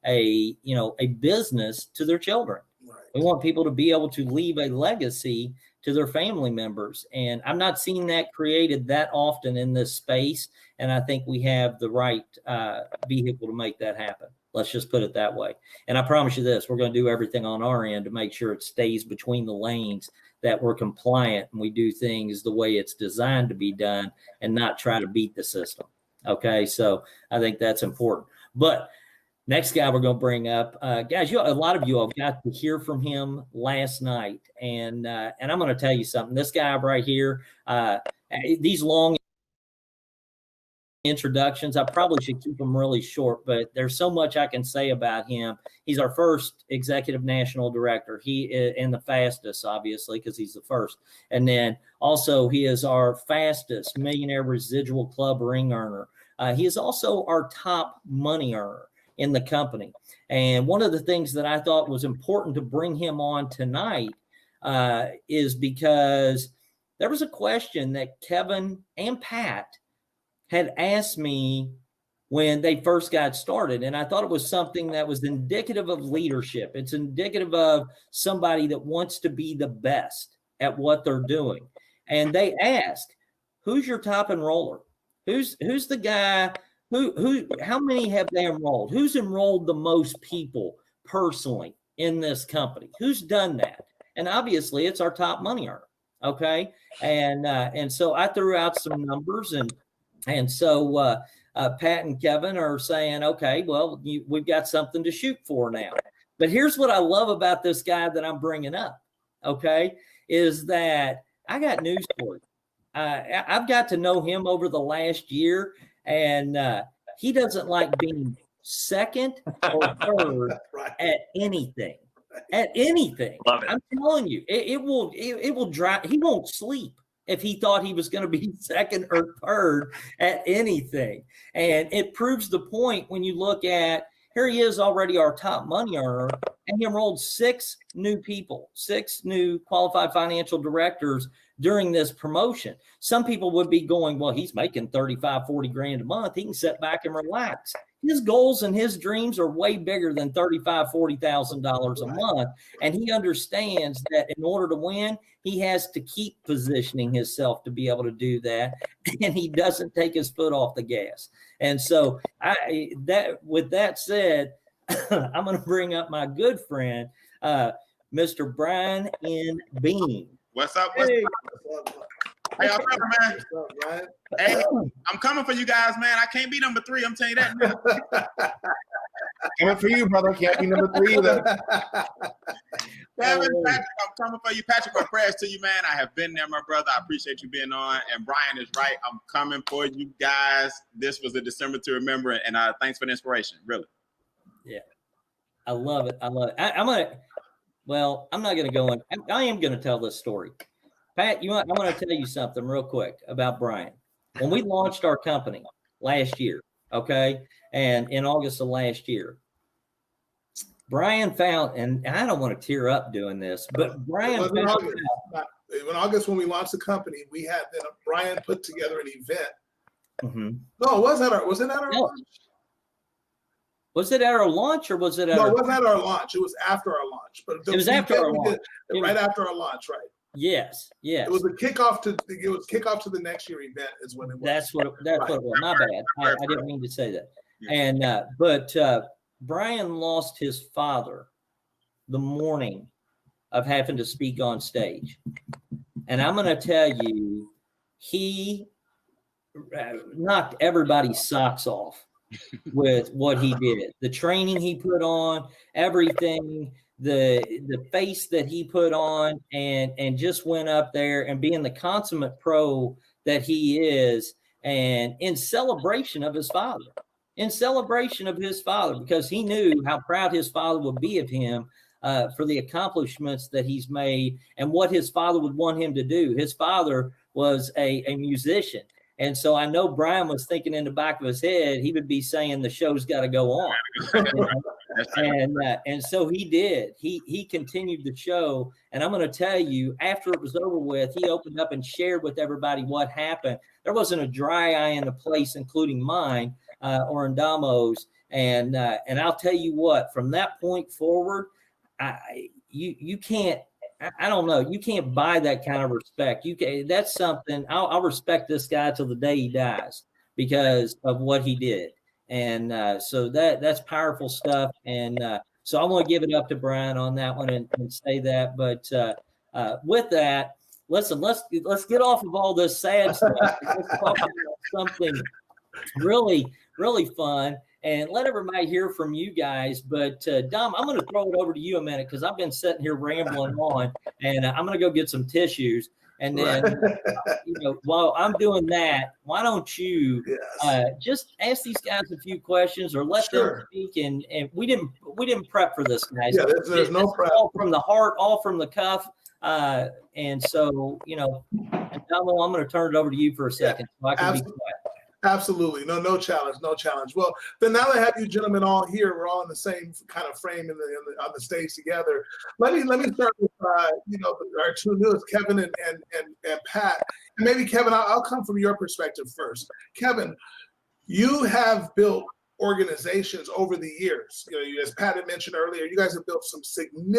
a business to their children. Right. We want people to be able to leave a legacy to their family members. And I'm not seeing that created that often in this space. And I think we have the right vehicle to make that happen. Let's just put it that way. And I promise you this, we're going to do everything on our end to make sure it stays between the lanes, that we're compliant and we do things the way it's designed to be done and not try to beat the system. Okay. So I think that's important. But next guy we're going to bring up, guys, a lot of you have got to hear from him last night. And I'm going to tell you something. This guy right here, these long introductions, I probably should keep them really short, but there's so much I can say about him. He's our first executive national director. He is, and the fastest, obviously, because he's the first. And then also he is our fastest millionaire residual club ring earner. He is also our top money earner in the company. And one of the things that I thought was important to bring him on tonight is because there was a question that Kevin and Pat had asked me when they first got started. And I thought it was something that was indicative of leadership. It's indicative of somebody that wants to be the best at what they're doing. And they asked, who's your top enroller? Who's the guy how many have they enrolled? Who's enrolled the most people personally in this company? Who's done that? And obviously it's our top money earner. Okay. And so I threw out some numbers and so Pat and Kevin are saying, okay, well, we've got something to shoot for now. But here's what I love about this guy that I'm bringing up, okay, is that I got news for you. I've got to know him over the last year, and he doesn't like being second or third right. at anything. At anything. Love it. I'm telling you, it will drive. He won't sleep if he thought he was going to be second or third at anything. And it proves the point when you look at, here he is already our top money earner, and he enrolled 6 new people, 6 new qualified financial directors during this promotion. Some people would be going, well, he's making 35, 40 grand a month. He can sit back and relax. His goals and his dreams are way bigger than $35,000, $40,000 a month. And he understands that in order to win, he has to keep positioning himself to be able to do that. And he doesn't take his foot off the gas. And so with that said, I'm going to bring up my good friend, Mr. Brian N. Beane. What's up? Hey, how y'all coming, man? What's up, Brian? Hey, I'm coming for you guys, man. I can't be number 3. I'm telling you that. Coming for you, brother. Can't be number 3 either. Kevin, Patrick, I'm coming for you. Patrick, my prayers to you, man. I have been there, my brother. I appreciate you being on. And Brian is right. I'm coming for you guys. This was a December to remember. And thanks for the inspiration, really. Yeah. I love it. I love it. I'm not going to go in. I am going to tell this story. Pat, I want to tell you something real quick about Brian. When we launched our company last year, okay, and in August of last year, Brian found, and I don't want to tear up doing this, but Brian found out. In August, when we launched the company, we had Brian put together an event. Mm-hmm. No, was it at our launch? Was it at our launch or was it at No, it wasn't at our launch. It was after our launch. But it was after our launch. Right after our launch, right? Yes. It was a kickoff to the next year event is when it was. That's what it was. My bad. I didn't mean to say that. And but Brian lost his father the morning of having to speak on stage. And I'm going to tell you, he knocked everybody's socks off with what he did. The training he put on, everything, the face that he put on, and just went up there and being the consummate pro that he is, and in celebration of his father. Because he knew how proud his father would be of him for the accomplishments that he's made and what his father would want him to do. His father was a musician. And so I know Brian was thinking in the back of his head, he would be saying the show's got to go on. And so he did. He continued the show. And I'm going to tell you, after it was over with, he opened up and shared with everybody what happened. There wasn't a dry eye in the place, including mine or Andamo's. And I'll tell you what, from that point forward, you can't. I don't know. You can't buy that kind of respect. That's something I'll respect this guy till the day he dies because of what he did. And so that's powerful stuff. And so I want to give it up to Brian on that one and say that. But with that, listen, let's get off of all this sad stuff. Let's talk about something really, really fun. And let everybody hear from you guys. But Dom, I'm going to throw it over to you a minute because I've been sitting here rambling on, and I'm going to go get some tissues. And then, while I'm doing that, why don't you just ask these guys a few questions or let them speak? And we didn't prep for this, guys. Yeah, there's no prep. All from the heart, all from the cuff. And so, Dom, I'm going to turn it over to you for a second so I can be quiet. Absolutely. No challenge. Well, then now that I have you gentlemen all here, we're all in the same kind of frame on the stage together. Let me start with our two newest, Kevin and Pat. And maybe Kevin, I'll come from your perspective first. Kevin, you have built organizations over the years. As Pat had mentioned earlier, you guys have built some significant